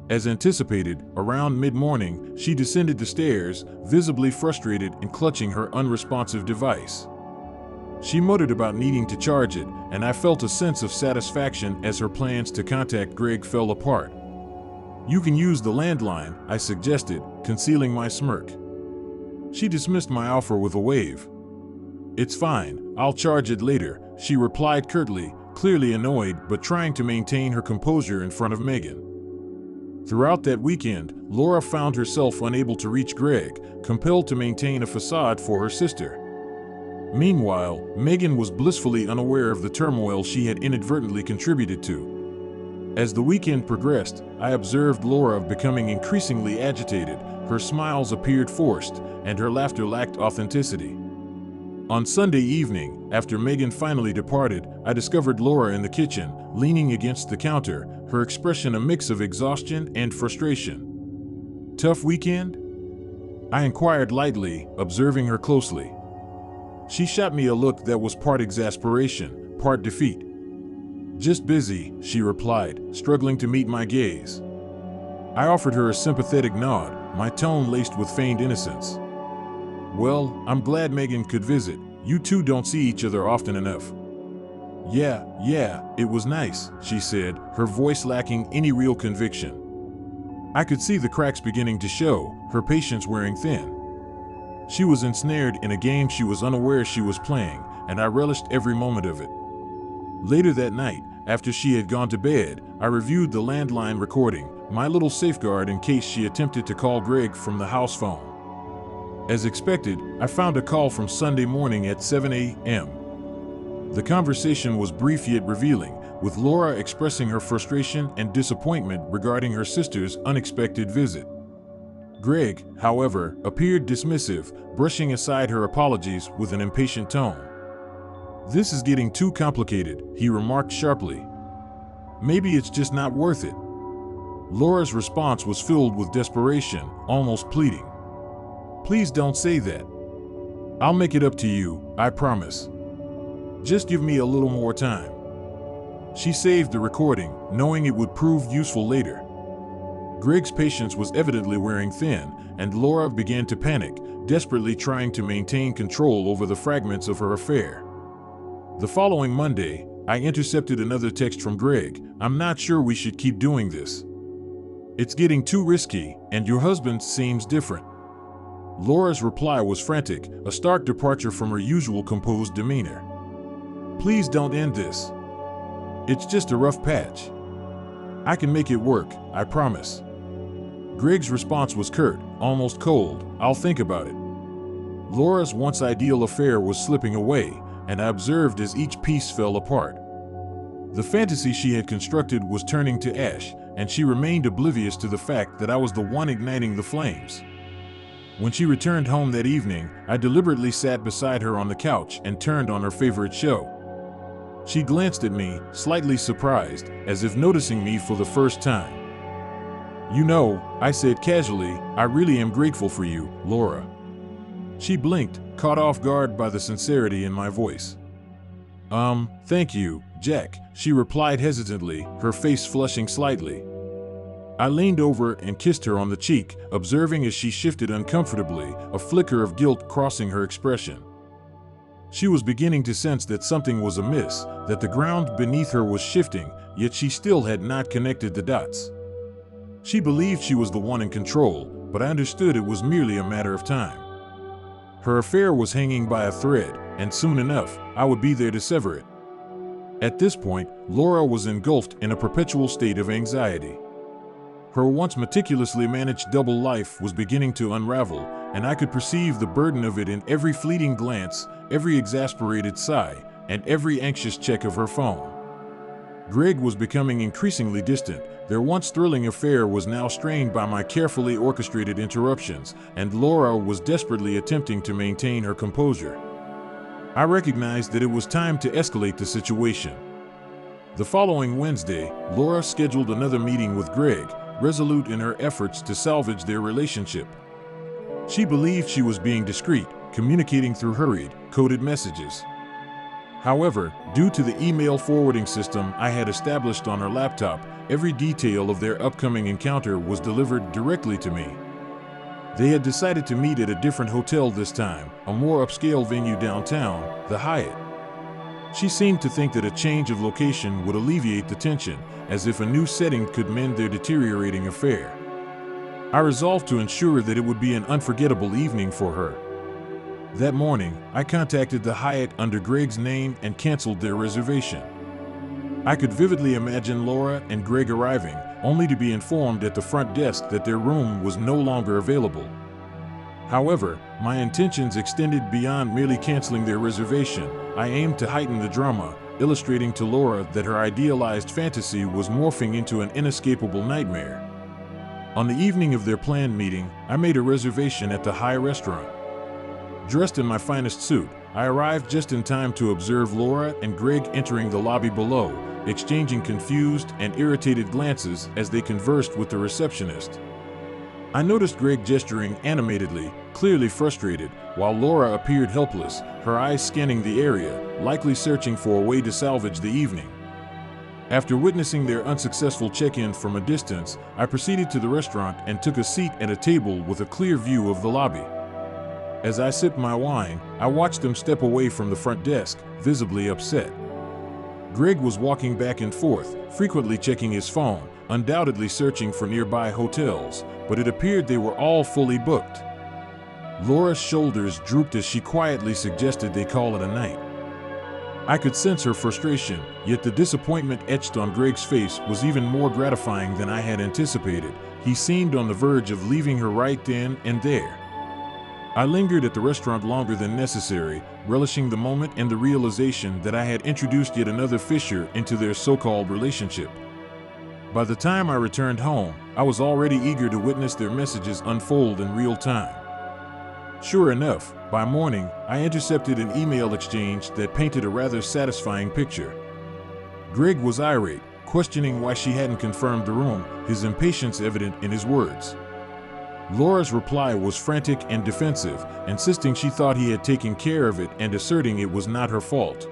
As anticipated, around mid-morning, she descended the stairs, visibly frustrated and clutching her unresponsive device. She muttered about needing to charge it, and I felt a sense of satisfaction as her plans to contact Greg fell apart. "You can use the landline," I suggested, concealing my smirk. She dismissed my offer with a wave. "It's fine, I'll charge it later," she replied curtly, clearly annoyed but trying to maintain her composure in front of Megan. Throughout that weekend, Laura found herself unable to reach Greg, compelled to maintain a facade for her sister. Meanwhile, Megan was blissfully unaware of the turmoil she had inadvertently contributed to. As the weekend progressed, I observed Laura becoming increasingly agitated, her smiles appeared forced, and her laughter lacked authenticity. On Sunday evening, after Megan finally departed, I discovered Laura in the kitchen, leaning against the counter, her expression a mix of exhaustion and frustration. "Tough weekend?" I inquired lightly, observing her closely. She shot me a look that was part exasperation, part defeat. "Just busy," she replied, struggling to meet my gaze. I offered her a sympathetic nod, my tone laced with feigned innocence. "Well, I'm glad Megan could visit. You two don't see each other often enough." Yeah, it was nice," she said, her voice lacking any real conviction. I could see the cracks beginning to show, her patience wearing thin. She was ensnared in a game she was unaware she was playing, and I relished every moment of it. Later that night, after she had gone to bed, I reviewed the landline recording, my little safeguard in case she attempted to call Greg from the house phone. As expected, I found a call from Sunday morning at 7 a.m. The conversation was brief yet revealing, with Laura expressing her frustration and disappointment regarding her sister's unexpected visit. Greg, however, appeared dismissive, brushing aside her apologies with an impatient tone. "This is getting too complicated," he remarked sharply. "Maybe it's just not worth it." Laura's response was filled with desperation, almost pleading. "Please don't say that. I'll make it up to you, I promise. Just give me a little more time." She saved the recording, knowing it would prove useful later. Greg's patience was evidently wearing thin, and Laura began to panic, desperately trying to maintain control over the fragments of her affair. The following Monday, I intercepted another text from Greg. "I'm not sure we should keep doing this. It's getting too risky, and your husband seems different." Laura's reply was frantic, a stark departure from her usual composed demeanor. "Please don't end this. It's just a rough patch. I can make it work, I promise." Greg's response was curt, almost cold. "I'll think about it." Laura's once ideal affair was slipping away, and I observed as each piece fell apart. The fantasy she had constructed was turning to ash, and she remained oblivious to the fact that I was the one igniting the flames. When she returned home that evening, I deliberately sat beside her on the couch and turned on her favorite show. She glanced at me, slightly surprised, as if noticing me for the first time. "You know," I said casually, "I really am grateful for you, Laura." She blinked, caught off guard by the sincerity in my voice. Thank you, Jack," she replied hesitantly, her face flushing slightly. I leaned over and kissed her on the cheek, observing as she shifted uncomfortably, a flicker of guilt crossing her expression. She was beginning to sense that something was amiss, that the ground beneath her was shifting, yet she still had not connected the dots. She believed she was the one in control, but I understood it was merely a matter of time. Her affair was hanging by a thread, and soon enough, I would be there to sever it. At this point, Laura was engulfed in a perpetual state of anxiety. Her once meticulously managed double life was beginning to unravel, and I could perceive the burden of it in every fleeting glance, every exasperated sigh, and every anxious check of her phone. Greg was becoming increasingly distant. Their once thrilling affair was now strained by my carefully orchestrated interruptions, and Laura was desperately attempting to maintain her composure. I recognized that it was time to escalate the situation. The following Wednesday, Laura scheduled another meeting with Greg, resolute in her efforts to salvage their relationship. She believed she was being discreet, communicating through hurried, coded messages. However, due to the email forwarding system I had established on her laptop, every detail of their upcoming encounter was delivered directly to me. They had decided to meet at a different hotel this time, a more upscale venue downtown, the Hyatt. She seemed to think that a change of location would alleviate the tension, as if a new setting could mend their deteriorating affair. I resolved to ensure that it would be an unforgettable evening for her. That morning, I contacted the Hyatt under Greg's name and canceled their reservation. I could vividly imagine Laura and Greg arriving, only to be informed at the front desk that their room was no longer available. However, my intentions extended beyond merely canceling their reservation. I aimed to heighten the drama, illustrating to Laura that her idealized fantasy was morphing into an inescapable nightmare. On the evening of their planned meeting, I made a reservation at the High Restaurant. Dressed in my finest suit, I arrived just in time to observe Laura and Greg entering the lobby below, exchanging confused and irritated glances as they conversed with the receptionist. I noticed Greg gesturing animatedly, clearly frustrated, while Laura appeared helpless, her eyes scanning the area, likely searching for a way to salvage the evening. After witnessing their unsuccessful check-in from a distance, I proceeded to the restaurant and took a seat at a table with a clear view of the lobby. As I sipped my wine, I watched them step away from the front desk, visibly upset. Greg was walking back and forth, frequently checking his phone, undoubtedly searching for nearby hotels, but it appeared they were all fully booked. Laura's shoulders drooped as she quietly suggested they call it a night. I could sense her frustration, yet the disappointment etched on Greg's face was even more gratifying than I had anticipated. He seemed on the verge of leaving her right then and there. I lingered at the restaurant longer than necessary, relishing the moment and the realization that I had introduced yet another fissure into their so-called relationship. By the time I returned home, I was already eager to witness their messages unfold in real time. Sure enough, by morning, I intercepted an email exchange that painted a rather satisfying picture. Greg was irate, questioning why she hadn't confirmed the room, his impatience evident in his words. Laura's reply was frantic and defensive, insisting she thought he had taken care of it and asserting it was not her fault.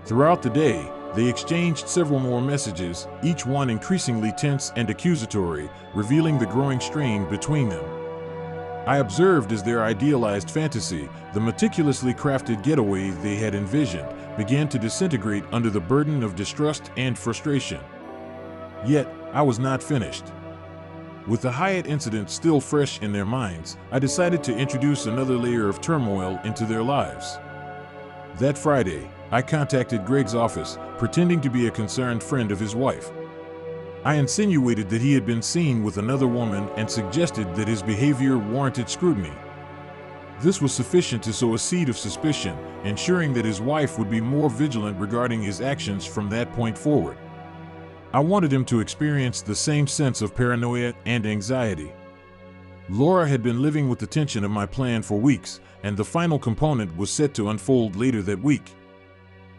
Throughout the day, they exchanged several more messages, each one increasingly tense and accusatory, revealing the growing strain between them. I observed as their idealized fantasy, the meticulously crafted getaway they had envisioned, began to disintegrate under the burden of distrust and frustration. Yet, I was not finished. With the Hyatt incident still fresh in their minds, I decided to introduce another layer of turmoil into their lives. That Friday, I contacted Greg's office, pretending to be a concerned friend of his wife. I insinuated that he had been seen with another woman and suggested that his behavior warranted scrutiny. This was sufficient to sow a seed of suspicion, ensuring that his wife would be more vigilant regarding his actions from that point forward. I wanted him to experience the same sense of paranoia and anxiety. Laura had been living with the tension of my plan for weeks, and the final component was set to unfold later that week.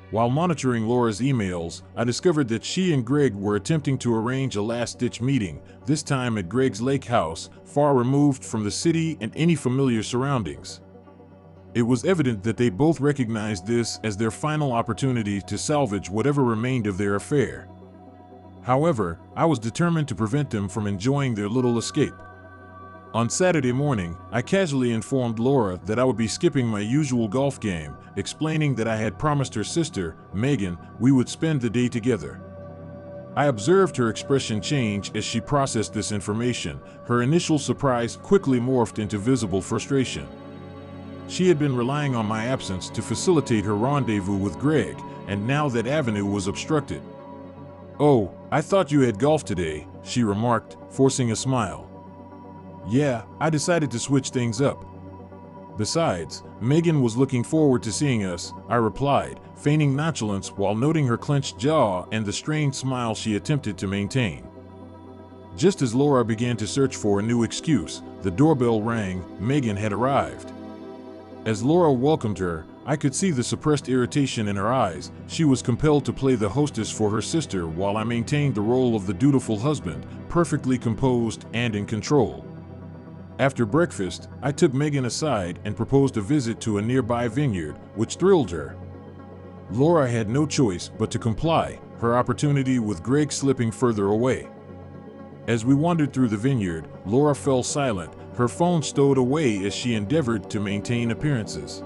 While monitoring Laura's emails, I discovered that she and Greg were attempting to arrange a last-ditch meeting, this time at Greg's lake house, far removed from the city and any familiar surroundings. It was evident that they both recognized this as their final opportunity to salvage whatever remained of their affair. However, I was determined to prevent them from enjoying their little escape. On Saturday morning, I casually informed Laura that I would be skipping my usual golf game, explaining that I had promised her sister, Megan, we would spend the day together. I observed her expression change as she processed this information. Her initial surprise quickly morphed into visible frustration. She had been relying on my absence to facilitate her rendezvous with Greg, and now that avenue was obstructed. "Oh, I thought you had golf today," she remarked, forcing a smile. "Yeah, I decided to switch things up. Besides, Megan was looking forward to seeing us," I replied, feigning nonchalance while noting her clenched jaw and the strained smile she attempted to maintain. Just as Laura began to search for a new excuse, the doorbell rang. Megan had arrived. As Laura welcomed her, I could see the suppressed irritation in her eyes. She was compelled to play the hostess for her sister while I maintained the role of the dutiful husband, perfectly composed and in control. After breakfast, I took Megan aside and proposed a visit to a nearby vineyard, which thrilled her. Laura had no choice but to comply, her opportunity with Greg slipping further away. As we wandered through the vineyard, Laura fell silent, her phone stowed away as she endeavored to maintain appearances.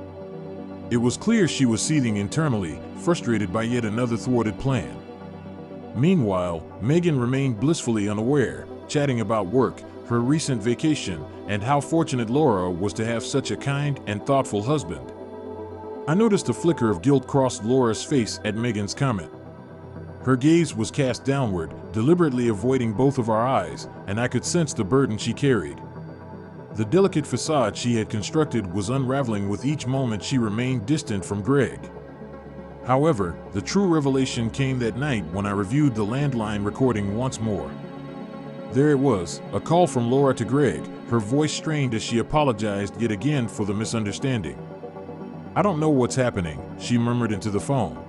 It was clear she was seething internally, frustrated by yet another thwarted plan. Meanwhile, Megan remained blissfully unaware, chatting about work, her recent vacation, and how fortunate Laura was to have such a kind and thoughtful husband. I noticed a flicker of guilt cross Laura's face at Megan's comment. Her gaze was cast downward, deliberately avoiding both of our eyes, and I could sense the burden she carried. The delicate facade she had constructed was unraveling with each moment she remained distant from Greg. However, the true revelation came that night when I reviewed the landline recording once more. There it was, a call from Laura to Greg, her voice strained as she apologized yet again for the misunderstanding. "I don't know what's happening," she murmured into the phone.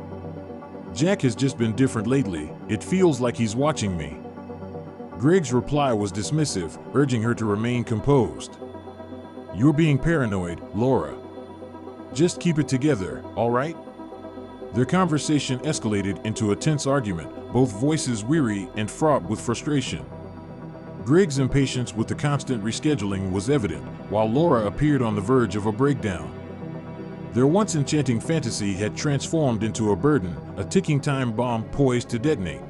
"Jack has just been different lately. It feels like he's watching me." Greg's reply was dismissive, urging her to remain composed. "You're being paranoid, Laura. Just keep it together, all right?" Their conversation escalated into a tense argument, both voices weary and fraught with frustration. Greg's impatience with the constant rescheduling was evident, while Laura appeared on the verge of a breakdown. Their once enchanting fantasy had transformed into a burden, a ticking time bomb poised to detonate.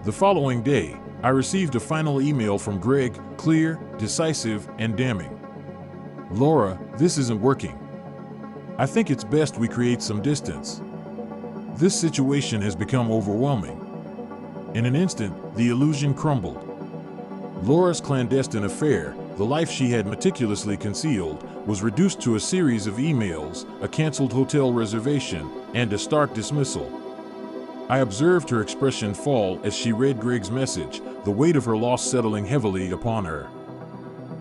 The following day, I received a final email from Greg, clear, decisive, and damning. "Laura, this isn't working. I think it's best we create some distance. This situation has become overwhelming." In an instant, the illusion crumbled. Laura's clandestine affair, the life she had meticulously concealed, was reduced to a series of emails, a canceled hotel reservation, and a stark dismissal. I observed her expression fall as she read Greg's message, the weight of her loss settling heavily upon her.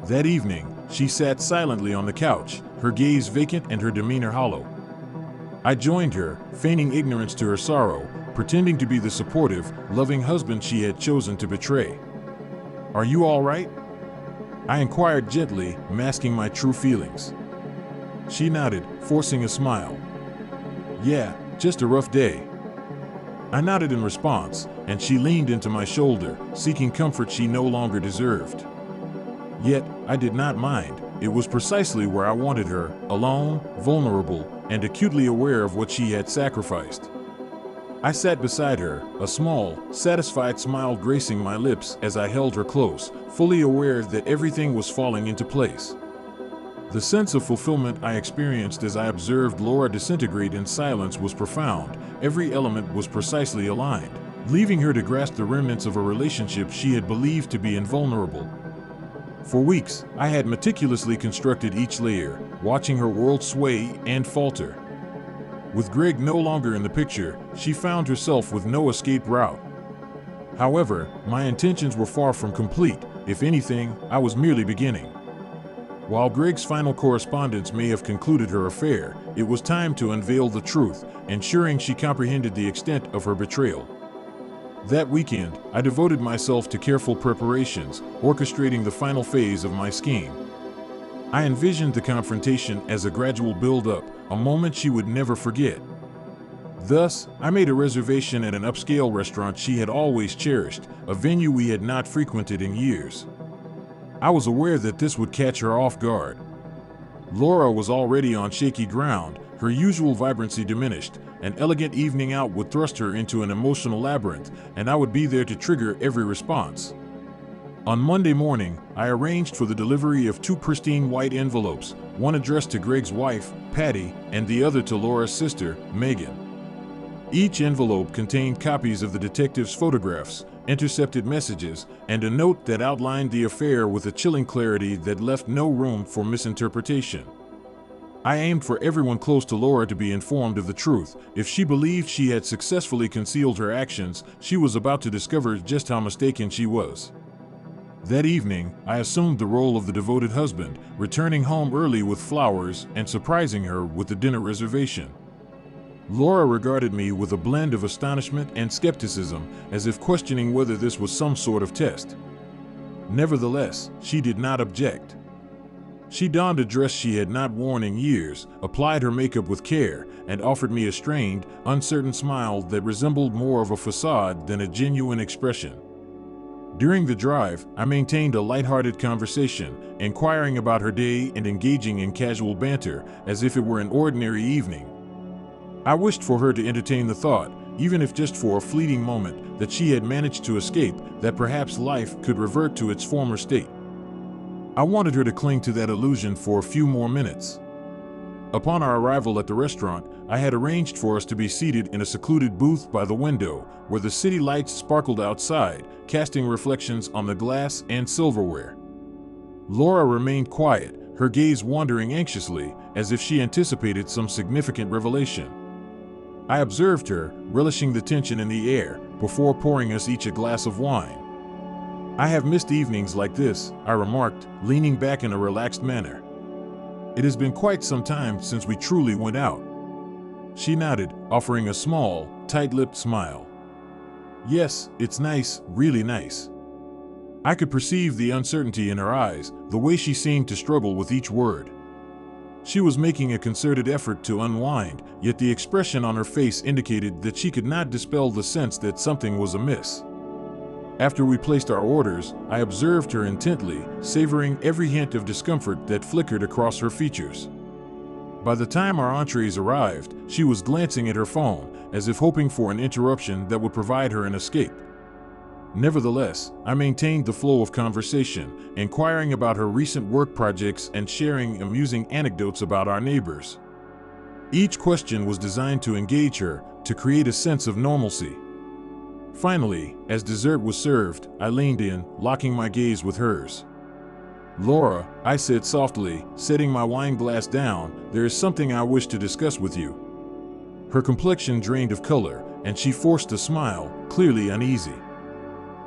That evening, she sat silently on the couch, her gaze vacant and her demeanor hollow. I joined her, feigning ignorance to her sorrow, pretending to be the supportive, loving husband she had chosen to betray. "Are you all right?" I inquired gently, masking my true feelings. She nodded, forcing a smile. "Yeah, just a rough day." I nodded in response, and she leaned into my shoulder, seeking comfort she no longer deserved. Yet, I did not mind. It was precisely where I wanted her, alone, vulnerable, and acutely aware of what she had sacrificed. I sat beside her, a small, satisfied smile gracing my lips as I held her close, fully aware that everything was falling into place. The sense of fulfillment I experienced as I observed Laura disintegrate in silence was profound. Every element was precisely aligned, leaving her to grasp the remnants of a relationship she had believed to be invulnerable. For weeks, I had meticulously constructed each layer, watching her world sway and falter. With Greg no longer in the picture, she found herself with no escape route. However, my intentions were far from complete. If anything, I was merely beginning. While Greg's final correspondence may have concluded her affair, it was time to unveil the truth, ensuring she comprehended the extent of her betrayal. That weekend, I devoted myself to careful preparations, orchestrating the final phase of my scheme. I envisioned the confrontation as a gradual build-up, a moment she would never forget. Thus, I made a reservation at an upscale restaurant she had always cherished, a venue we had not frequented in years. I was aware that this would catch her off guard. Laura was already on shaky ground, her usual vibrancy diminished. An elegant evening out would thrust her into an emotional labyrinth, and I would be there to trigger every response. On Monday morning, I arranged for the delivery of 2 pristine white envelopes, one addressed to Greg's wife, Patty, and the other to Laura's sister, Megan. Each envelope contained copies of the detective's photographs, intercepted messages, and a note that outlined the affair with a chilling clarity that left no room for misinterpretation. I aimed for everyone close to Laura to be informed of the truth. If she believed she had successfully concealed her actions, she was about to discover just how mistaken she was. That evening, I assumed the role of the devoted husband, returning home early with flowers and surprising her with the dinner reservation. Laura regarded me with a blend of astonishment and skepticism, as if questioning whether this was some sort of test. Nevertheless, she did not object. She donned a dress she had not worn in years, applied her makeup with care, and offered me a strained, uncertain smile that resembled more of a facade than a genuine expression. During the drive, I maintained a lighthearted conversation, inquiring about her day and engaging in casual banter, as if it were an ordinary evening. I wished for her to entertain the thought, even if just for a fleeting moment, that she had managed to escape, that perhaps life could revert to its former state. I wanted her to cling to that illusion for a few more minutes. Upon our arrival at the restaurant, I had arranged for us to be seated in a secluded booth by the window, where the city lights sparkled outside, casting reflections on the glass and silverware. Laura remained quiet, her gaze wandering anxiously, as if she anticipated some significant revelation. I observed her, relishing the tension in the air, before pouring us each a glass of wine. "I have missed evenings like this," I remarked, leaning back in a relaxed manner. "It has been quite some time since we truly went out." She nodded, offering a small, tight-lipped smile. "Yes, it's nice, really nice." I could perceive the uncertainty in her eyes, the way she seemed to struggle with each word. She was making a concerted effort to unwind, yet the expression on her face indicated that she could not dispel the sense that something was amiss. After we placed our orders, I observed her intently, savoring every hint of discomfort that flickered across her features. By the time our entrees arrived, she was glancing at her phone, as if hoping for an interruption that would provide her an escape. Nevertheless, I maintained the flow of conversation, inquiring about her recent work projects and sharing amusing anecdotes about our neighbors. Each question was designed to engage her, to create a sense of normalcy. Finally, as dessert was served, I leaned in, locking my gaze with hers. "Laura," I said softly, setting my wine glass down, "there is something I wish to discuss with you." Her complexion drained of color, and she forced a smile, clearly uneasy.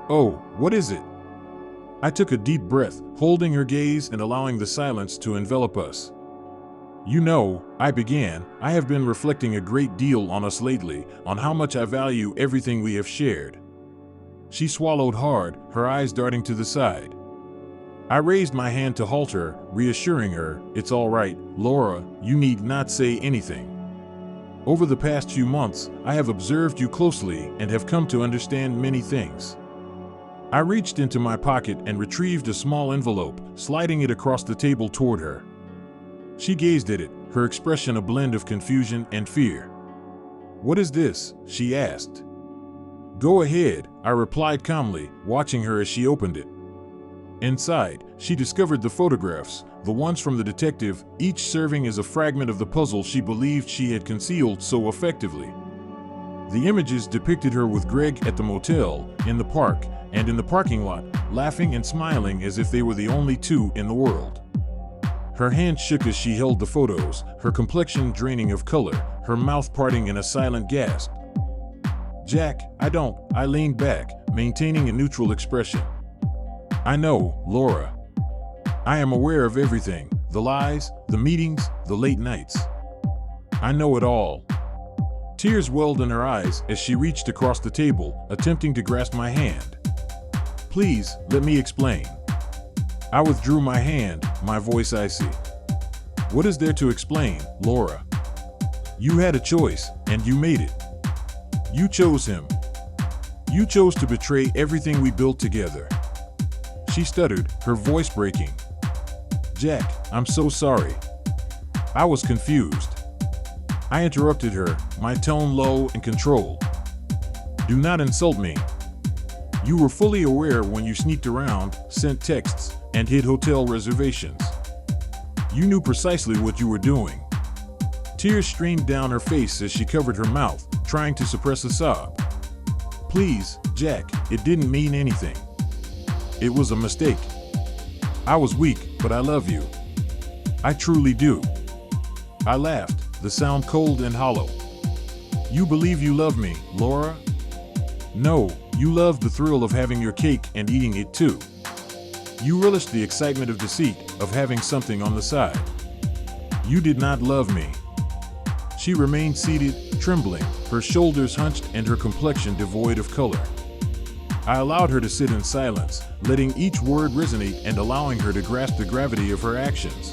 "Oh, what is it?" I took a deep breath, holding her gaze and allowing the silence to envelop us. "You know," I began, "I have been reflecting a great deal on us lately, on how much I value everything we have shared." She swallowed hard, her eyes darting to the side. I raised my hand to halt her, reassuring her, "It's all right, Laura, you need not say anything. Over the past few months, I have observed you closely and have come to understand many things." I reached into my pocket and retrieved a small envelope, sliding it across the table toward her. She gazed at it, her expression a blend of confusion and fear. "What is this?" she asked. "Go ahead," I replied calmly, watching her as she opened it. Inside, she discovered the photographs, the ones from the detective, each serving as a fragment of the puzzle she believed she had concealed so effectively. The images depicted her with Greg at the motel, in the park, and in the parking lot, laughing and smiling as if they were the only two in the world. Her hand shook as she held the photos, her complexion draining of color, her mouth parting in a silent gasp. "Jack, I leaned back, maintaining a neutral expression. "I know, Laura. I am aware of everything, the lies, the meetings, the late nights. I know it all." Tears welled in her eyes as she reached across the table, attempting to grasp my hand. "Please, let me explain." I withdrew my hand, my voice icy. "What is there to explain, Laura? You had a choice, and you made it. You chose him. You chose to betray everything we built together." She stuttered, her voice breaking. "Jack, I'm so sorry." I was confused. I interrupted her, my tone low and controlled. "Do not insult me. You were fully aware when you sneaked around, sent texts, and hid hotel reservations. You knew precisely what you were doing." Tears streamed down her face as she covered her mouth, trying to suppress a sob. "Please, Jack, it didn't mean anything. It was a mistake. I was weak, but I love you. I truly do." I laughed, the sound cold and hollow. "You believe you love me, Laura? No, you loved the thrill of having your cake and eating it too. You relished the excitement of deceit, of having something on the side. You did not love me." She remained seated, trembling, her shoulders hunched and her complexion devoid of color. I allowed her to sit in silence, letting each word resonate and allowing her to grasp the gravity of her actions.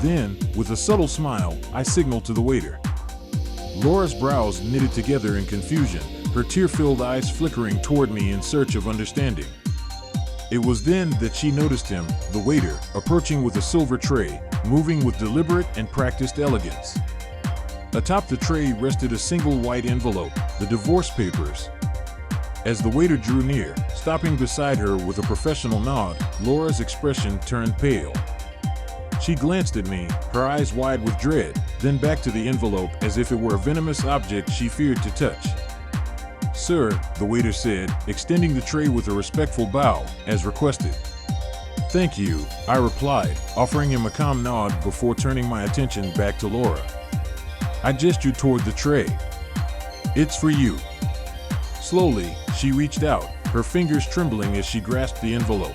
Then, with a subtle smile, I signaled to the waiter. Laura's brows knitted together in confusion, her tear-filled eyes flickering toward me in search of understanding. It was then that she noticed him, the waiter, approaching with a silver tray, moving with deliberate and practiced elegance. Atop the tray rested a single white envelope, the divorce papers. As the waiter drew near, stopping beside her with a professional nod, Laura's expression turned pale. She glanced at me, her eyes wide with dread, then back to the envelope as if it were a venomous object she feared to touch. "Sir," the waiter said, extending the tray with a respectful bow, as requested. "Thank you," I replied, offering him a calm nod before turning my attention back to Laura. I gestured toward the tray. "It's for you." Slowly, she reached out, her fingers trembling as she grasped the envelope.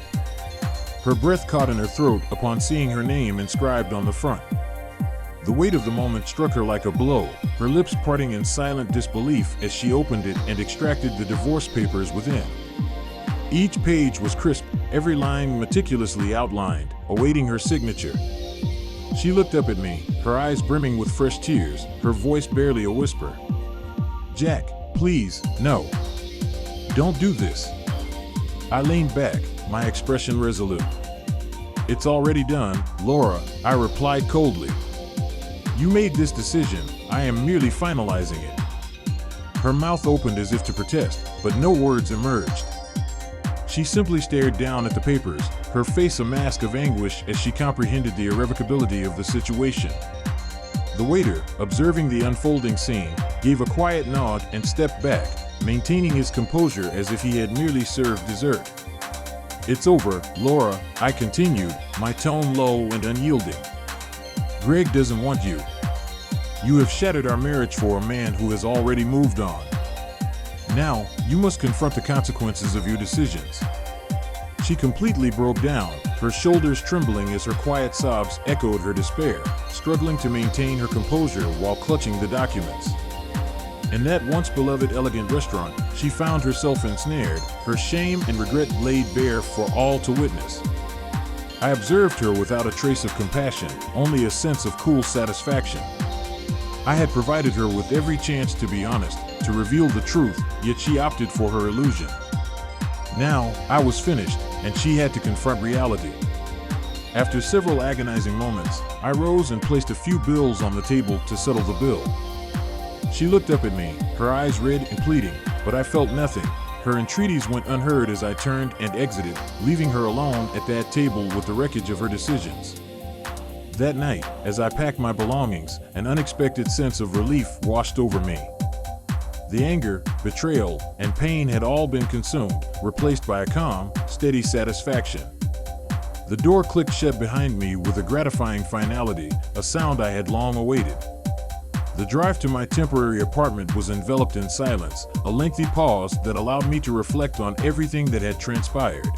Her breath caught in her throat upon seeing her name inscribed on the front. The weight of the moment struck her like a blow, her lips parting in silent disbelief as she opened it and extracted the divorce papers within. Each page was crisp, every line meticulously outlined, awaiting her signature. She looked up at me, her eyes brimming with fresh tears, her voice barely a whisper. "Jack, please, no. Don't do this." I leaned back, my expression resolute. "It's already done, Laura," I replied coldly. "You made this decision, I am merely finalizing it." Her mouth opened as if to protest, but no words emerged. She simply stared down at the papers, her face a mask of anguish as she comprehended the irrevocability of the situation. The waiter, observing the unfolding scene, gave a quiet nod and stepped back, maintaining his composure as if he had merely served dessert. "It's over, Laura," I continued, my tone low and unyielding. "Greg doesn't want you. You have shattered our marriage for a man who has already moved on. Now, you must confront the consequences of your decisions." She completely broke down, her shoulders trembling as her quiet sobs echoed her despair, struggling to maintain her composure while clutching the documents. In that once beloved elegant restaurant, she found herself ensnared, her shame and regret laid bare for all to witness. I observed her without a trace of compassion, only a sense of cool satisfaction. I had provided her with every chance to be honest, to reveal the truth, yet she opted for her illusion. Now, I was finished, and she had to confront reality. After several agonizing moments, I rose and placed a few bills on the table to settle the bill. She looked up at me, her eyes red and pleading, but I felt nothing. Her entreaties went unheard as I turned and exited, leaving her alone at that table with the wreckage of her decisions. That night, as I packed my belongings, an unexpected sense of relief washed over me. The anger, betrayal, and pain had all been consumed, replaced by a calm, steady satisfaction. The door clicked shut behind me with a gratifying finality, a sound I had long awaited. The drive to my temporary apartment was enveloped in silence, a lengthy pause that allowed me to reflect on everything that had transpired.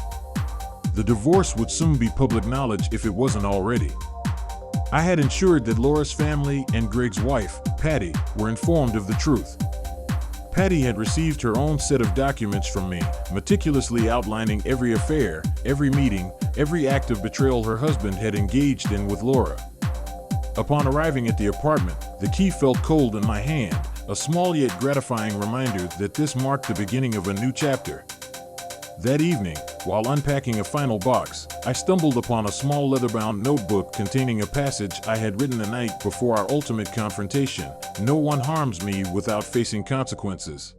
The divorce would soon be public knowledge if it wasn't already. I had ensured that Laura's family and Greg's wife, Patty, were informed of the truth. Patty had received her own set of documents from me, meticulously outlining every affair, every meeting, every act of betrayal her husband had engaged in with Laura. Upon arriving at the apartment, the key felt cold in my hand, a small yet gratifying reminder that this marked the beginning of a new chapter. That evening, while unpacking a final box, I stumbled upon a small leather-bound notebook containing a passage I had written the night before our ultimate confrontation. No one harms me without facing consequences.